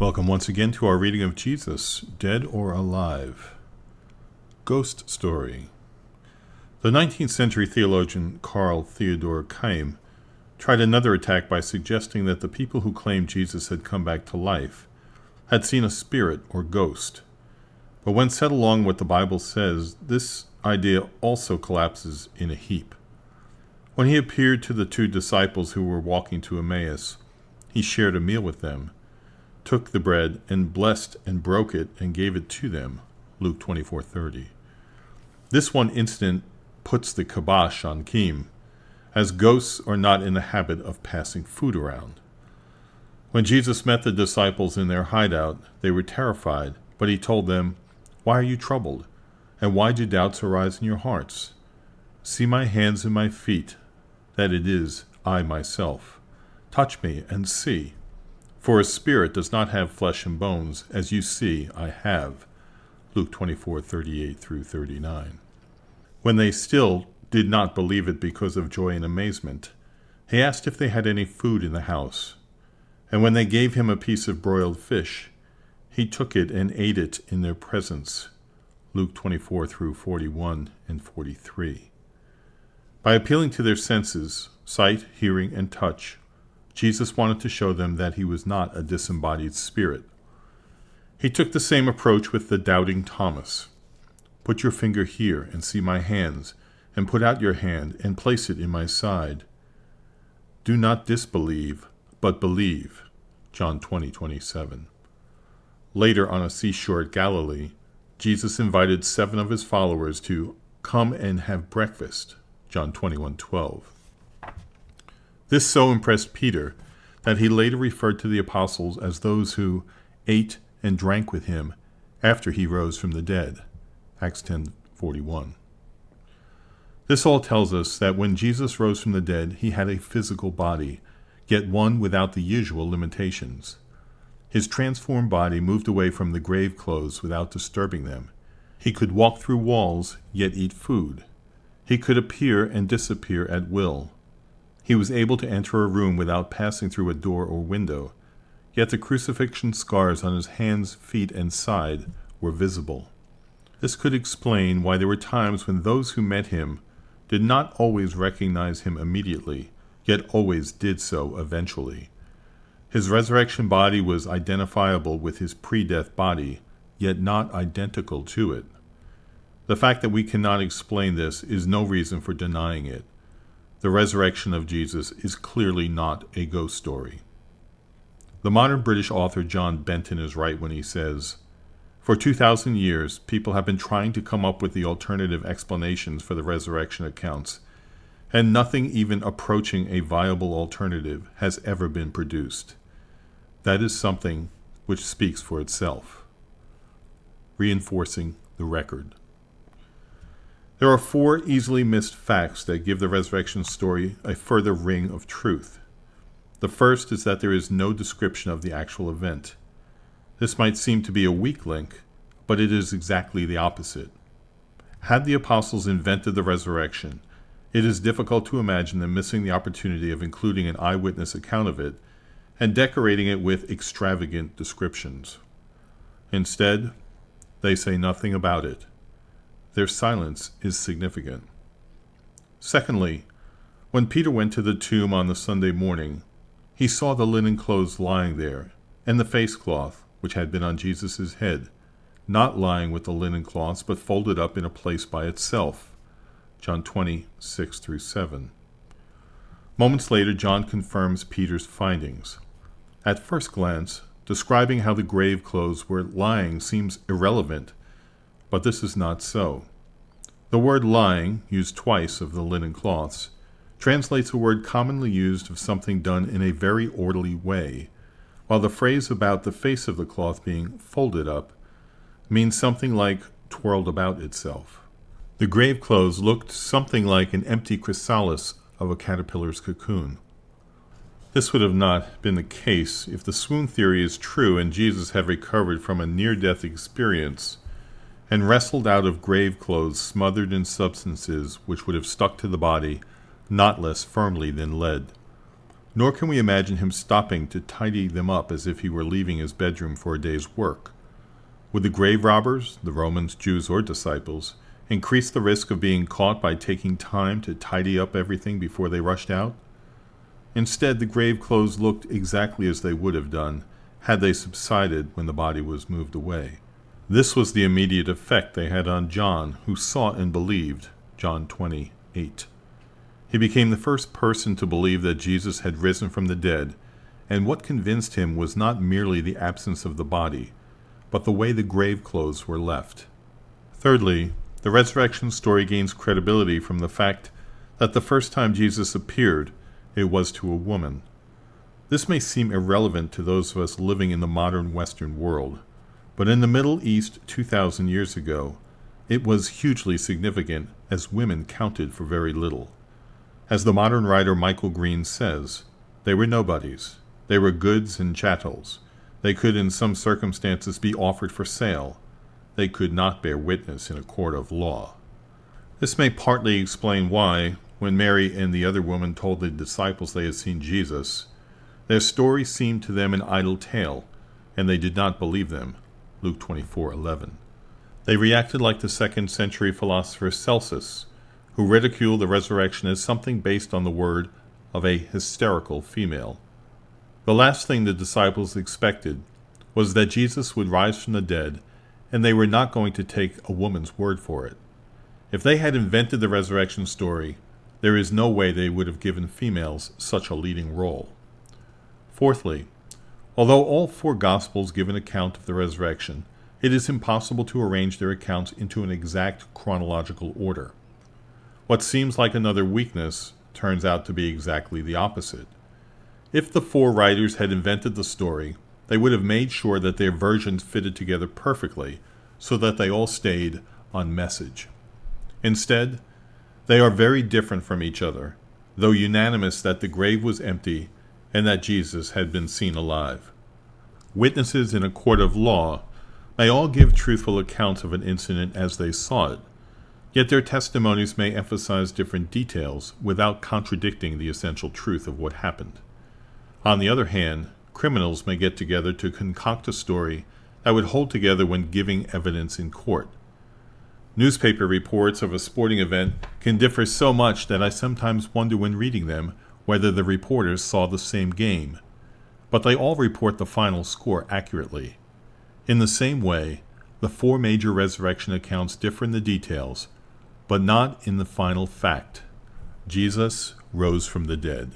Welcome once again to our reading of Jesus, Dead or Alive. Ghost Story. The 19th century theologian Carl Theodor Keim tried another attack by suggesting that the people who claimed Jesus had come back to life had seen a spirit or ghost. But when set along what the Bible says, this idea also collapses in a heap. When he appeared to the two disciples who were walking to Emmaus, he shared a meal with them, took the bread and blessed and broke it and gave it to them. Luke 24:30. This one incident puts the kibosh on Keim, as ghosts are not in the habit of passing food around. When Jesus met the disciples in their hideout, they were terrified, but he told them, "Why are you troubled? And why do doubts arise in your hearts? See my hands and my feet, that it is I myself. Touch me and see. For a spirit does not have flesh and bones, as you see I have." Luke 24:38-39. When they still did not believe it because of joy and amazement, he asked if they had any food in the house. And when they gave him a piece of broiled fish, he took it and ate it in their presence. Luke 24-41 and 43. By appealing to their senses, sight, hearing, and touch, Jesus wanted to show them that he was not a disembodied spirit. He took the same approach with the doubting Thomas. "Put your finger here and see my hands, and put out your hand and place it in my side. Do not disbelieve, but believe." John 20:27. Later, on a seashore at Galilee, Jesus invited 7 of his followers to come and have breakfast. John 21:12. This so impressed Peter that he later referred to the apostles as those who ate and drank with him after he rose from the dead. Acts 10:41. This all tells us that when Jesus rose from the dead, he had a physical body, yet one without the usual limitations. His transformed body moved away from the grave clothes without disturbing them. He could walk through walls, yet eat food. He could appear and disappear at will. He was able to enter a room without passing through a door or window, yet the crucifixion scars on his hands, feet, and side were visible. This could explain why there were times when those who met him did not always recognize him immediately, yet always did so eventually. His resurrection body was identifiable with his pre-death body, yet not identical to it. The fact that we cannot explain this is no reason for denying it. The resurrection of Jesus is clearly not a ghost story. The modern British author John Benton is right when he says, "For 2,000 years, people have been trying to come up with the alternative explanations for the resurrection accounts, and nothing even approaching a viable alternative has ever been produced. That is something which speaks for itself." Reinforcing the record. There are 4 easily missed facts that give the resurrection story a further ring of truth. The first is that there is no description of the actual event. This might seem to be a weak link, but it is exactly the opposite. Had the apostles invented the resurrection, it is difficult to imagine them missing the opportunity of including an eyewitness account of it and decorating it with extravagant descriptions. Instead, they say nothing about it. Their silence is significant. Secondly, when Peter went to the tomb on the Sunday morning, he saw the linen clothes lying there, and the face cloth, which had been on Jesus' head, not lying with the linen cloths, but folded up in a place by itself. John 20:6-7. Moments later, John confirms Peter's findings. At first glance, describing how the grave clothes were lying seems irrelevant, but this is not so. The word lying, used twice of the linen cloths, translates a word commonly used of something done in a very orderly way, while the phrase about the face of the cloth being folded up means something like twirled about itself. The grave clothes looked something like an empty chrysalis of a caterpillar's cocoon. This would have not been the case if the swoon theory is true and Jesus had recovered from a near-death experience and wrestled out of grave clothes smothered in substances which would have stuck to the body not less firmly than lead. nor can we imagine him stopping to tidy them up as if he were leaving his bedroom for a day's work. Would the grave robbers, the Romans, Jews, or disciples, increase the risk of being caught by taking time to tidy up everything before they rushed out? Instead, the grave clothes looked exactly as they would have done had they subsided when the body was moved away. This was the immediate effect they had on John, who saw and believed. John 20:8. He became the first person to believe that Jesus had risen from the dead, and what convinced him was not merely the absence of the body, but the way the grave clothes were left. Thirdly, the resurrection story gains credibility from the fact that the first time Jesus appeared, it was to a woman. This may seem irrelevant to those of us living in the modern Western world, but in the Middle East 2,000 years ago, it was hugely significant as women counted for very little. As the modern writer Michael Green says, they were nobodies. They were goods and chattels. They could in some circumstances be offered for sale. They could not bear witness in a court of law. This may partly explain why, when Mary and the other woman told the disciples they had seen Jesus, their story seemed to them an idle tale, and they did not believe them. Luke 24:11. They reacted like the 2nd century philosopher Celsus, who ridiculed the resurrection as something based on the word of a hysterical female. The last thing the disciples expected was that Jesus would rise from the dead, and they were not going to take a woman's word for it. If they had invented the resurrection story, there is no way they would have given females such a leading role. Fourthly, although all 4 Gospels give an account of the resurrection, it is impossible to arrange their accounts into an exact chronological order. What seems like another weakness turns out to be exactly the opposite. If the 4 writers had invented the story, they would have made sure that their versions fitted together perfectly so that they all stayed on message. Instead, they are very different from each other, though unanimous that the grave was empty and that Jesus had been seen alive. Witnesses in a court of law may all give truthful accounts of an incident as they saw it, yet their testimonies may emphasize different details without contradicting the essential truth of what happened. On the other hand, criminals may get together to concoct a story that would hold together when giving evidence in court. Newspaper reports of a sporting event can differ so much that I sometimes wonder when reading them whether the reporters saw the same game, but they all report the final score accurately. In the same way, the 4 major resurrection accounts differ in the details, but not in the final fact. Jesus rose from the dead.